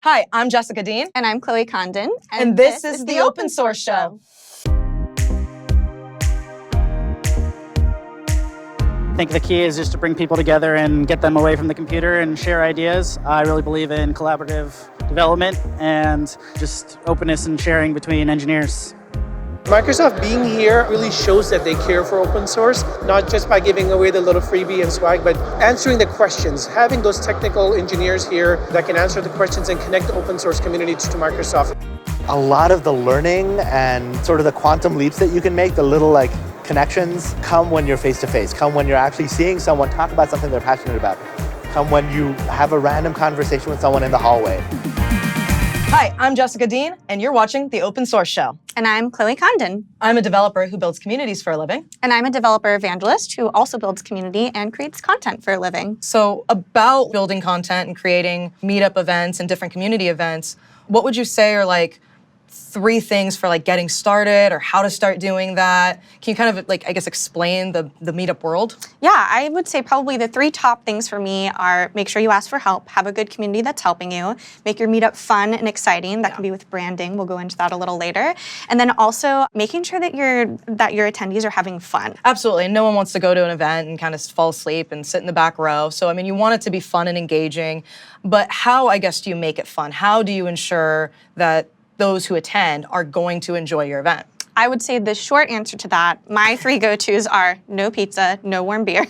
Hi, I'm Jessica Deen. And I'm Chloe Condon. And this is the Open Source Show. I think the key is just to bring people together and get them away from the computer and share ideas. I really believe in collaborative development and just openness and sharing between engineers. Microsoft being here really shows that they care for open source, not just by giving away the little freebie and swag, but answering the questions, having those technical engineers here that can answer the questions and connect the open source community to Microsoft. A lot of the learning and sort of the quantum leaps that you can make, the little connections, come when you're face to face, come when you're actually seeing someone talk about something they're passionate about, come when you have a random conversation with someone in the hallway. Hi, I'm Jessica Deen, and you're watching the Open Source Show. And I'm Chloe Condon. I'm a developer who builds communities for a living. And I'm a developer evangelist who also builds community and creates content for a living. So about building content and creating meetup events and different community events, what would you say are 3 things for getting started or how to start doing that? Can you kind of explain the meetup world? Yeah, I would say probably the 3 top things for me are make sure you ask for help, have a good community that's helping you, make your meetup fun and exciting. That can be with branding. We'll go into that a little later. And then also making sure that your attendees are having fun. Absolutely. And no one wants to go to an event and kind of fall asleep and sit in the back row. So, I mean, you want it to be fun and engaging. But how, I guess, do you make it fun? How do you ensure that those who attend are going to enjoy your event? I would say the short answer to that, my 3 go-tos are no pizza, no warm beer,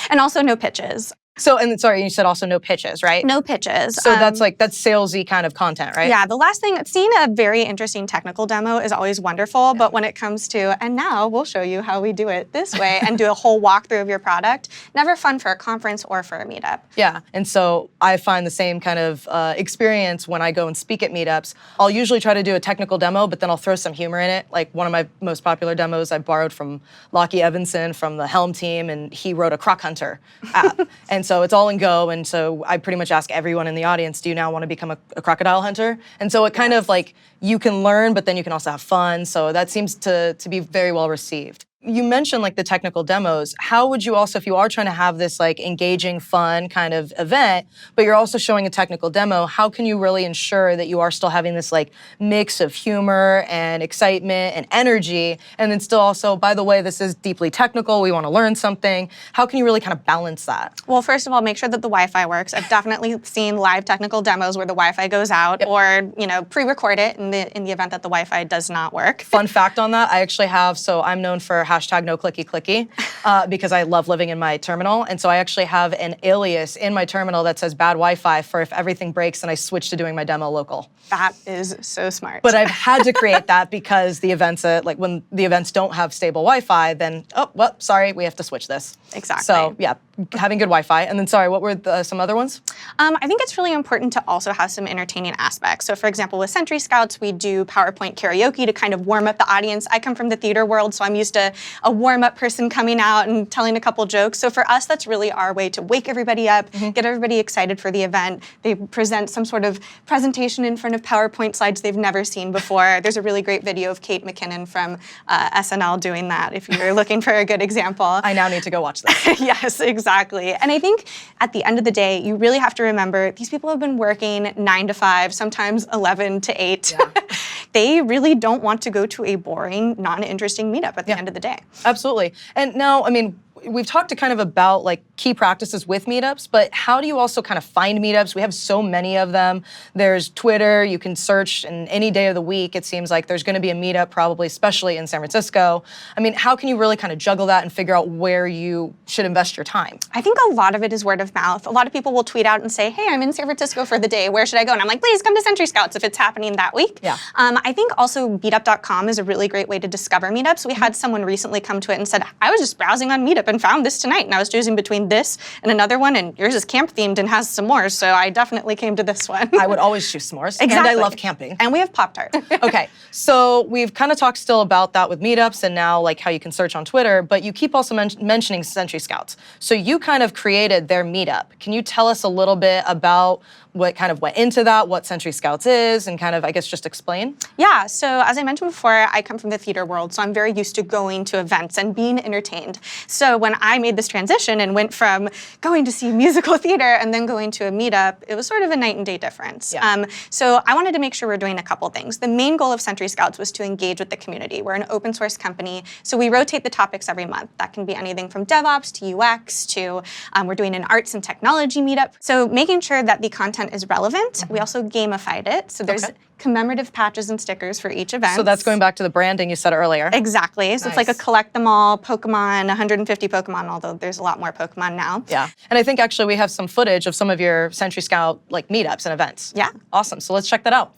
and also no pitches. So, and sorry, you said also no pitches, right? No pitches. So that's salesy kind of content, right? Yeah, the last thing, seeing a very interesting technical demo is always wonderful, but when it comes to, and now we'll show you how we do it this way and do a whole walkthrough of your product, never fun for a conference or for a meetup. Yeah, and so I find the same kind of experience when I go and speak at meetups. I'll usually try to do a technical demo, but then I'll throw some humor in it. Like one of my most popular demos I borrowed from Lockie Evanson from the Helm team, and he wrote a Croc Hunter app. And so it's all in Go, and so I pretty much ask everyone in the audience, do you now want to become a crocodile hunter? And so it kind of you can learn, but then you can also have fun. So that seems to be very well received. You mentioned the technical demos. How would you also, if you are trying to have this engaging, fun kind of event, but you're also showing a technical demo, how can you really ensure that you are still having this mix of humor and excitement and energy, and then still also, by the way, this is deeply technical, we want to learn something. How can you really kind of balance that? Well, first of all, make sure that the Wi-Fi works. I've definitely seen live technical demos where the Wi-Fi goes out, Yep. or pre-record it in the event that the Wi-Fi does not work. Fun fact on that, I actually have, so I'm known for hashtag #NoClickyClicky because I love living in my terminal. And so I actually have an alias in my terminal that says bad Wi-Fi for if everything breaks and I switch to doing my demo local. That is so smart. But I've had to create that because the events, when the events don't have stable Wi-Fi, then, oh, well, sorry, we have to switch this. Exactly. So yeah, having good Wi-Fi. And then, sorry, what were some other ones? I think it's really important to also have some entertaining aspects. So for example, with Sentry Scouts, we do PowerPoint karaoke to kind of warm up the audience. I come from the theater world, so I'm used to a warm-up person coming out and telling a couple jokes. So for us, that's really our way to wake everybody up, get everybody excited for the event. They present some sort of presentation in front of PowerPoint slides they've never seen before. There's a really great video of Kate McKinnon from SNL doing that, if you're looking for a good example. I now need to go watch this. Yes, exactly. And I think at the end of the day, you really have to remember these people have been working 9 to 5, sometimes 11 to 8. Yeah. They really don't want to go to a boring, non-interesting meetup at the end of the day. Absolutely. And now, I mean, we've talked kind of about key practices with meetups, but how do you also kind of find meetups? We have so many of them. There's Twitter, you can search, and any day of the week, it seems like there's going to be a meetup, probably, especially in San Francisco. I mean, how can you really kind of juggle that and figure out where you should invest your time? I think a lot of it is word of mouth. A lot of people will tweet out and say, hey, I'm in San Francisco for the day. Where should I go? And I'm like, please come to Sentry Scouts if it's happening that week. Yeah. I think also meetup.com is a really great way to discover meetups. We had someone recently come to it and said, I was just browsing on Meetup and found this tonight, and I was choosing between this and another one, and yours is camp themed and has s'mores, so I definitely came to this one. I would always choose s'mores. Exactly. And I love camping. And we have Pop-Tart. Okay, so we've kind of talked still about that with meetups and now how you can search on Twitter, but you keep also mentioning Sentry Scouts. So you kind of created their meetup. Can you tell us a little bit about what kind of went into that, what Sentry Scouts is, and kind of, I guess, just explain? Yeah, so as I mentioned before, I come from the theater world, so I'm very used to going to events and being entertained. So when I made this transition and went from going to see musical theater and then going to a meetup, it was sort of a night and day difference. Yeah. So I wanted to make sure we're doing a couple things. The main goal of Sentry Scouts was to engage with the community. We're an open source company, so we rotate the topics every month. That can be anything from DevOps to UX to we're doing an arts and technology meetup. So making sure that the content is relevant. We also gamified it. So there's commemorative patches and stickers for each event. So that's going back to the branding you said earlier. Exactly. So it's like a collect them all Pokemon, 150 Pokemon, although there's a lot more Pokemon now. Yeah. And I think actually we have some footage of some of your Sentry Scout like meetups and events. Yeah. Awesome. So let's check that out.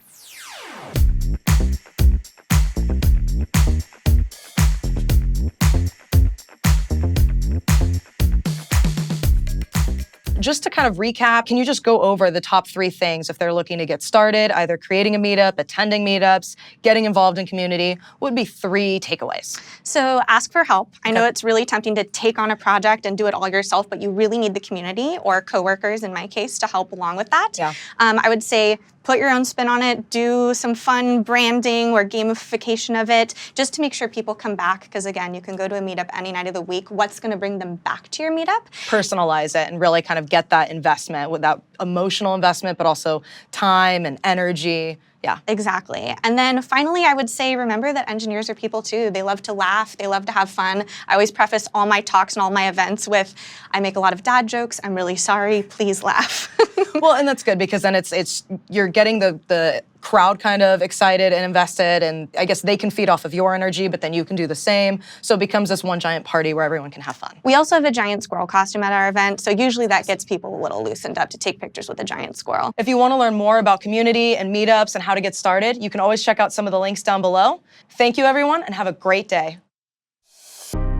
Just to kind of recap, can you just go over the top 3 things if they're looking to get started, either creating a meetup, attending meetups, getting involved in community? What would be 3 takeaways? So ask for help. I know it's really tempting to take on a project and do it all yourself, but you really need the community or coworkers, in my case, to help along with that. Yeah. I would say put your own spin on it, do some fun branding or gamification of it, just to make sure people come back. Because again, you can go to a meetup any night of the week. What's going to bring them back to your meetup? Personalize it and really kind of get that investment with that emotional investment, but also time and energy. Yeah. Exactly. And then finally, I would say, remember that engineers are people too. They love to laugh. They love to have fun. I always preface all my talks and all my events with, I make a lot of dad jokes. I'm really sorry. Please laugh. Well, and that's good because then it's you're getting the crowd kind of excited and invested, and I guess they can feed off of your energy, but then you can do the same. So it becomes this one giant party where everyone can have fun. We also have a giant squirrel costume at our event, so usually that gets people a little loosened up to take pictures with a giant squirrel. If you want to learn more about community and meetups and how to get started, you can always check out some of the links down below. Thank you, everyone, and have a great day.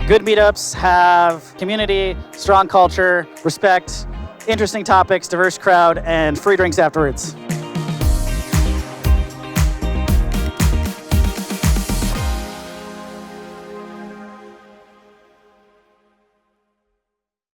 Good meetups have community, strong culture, respect, interesting topics, diverse crowd, and free drinks afterwards.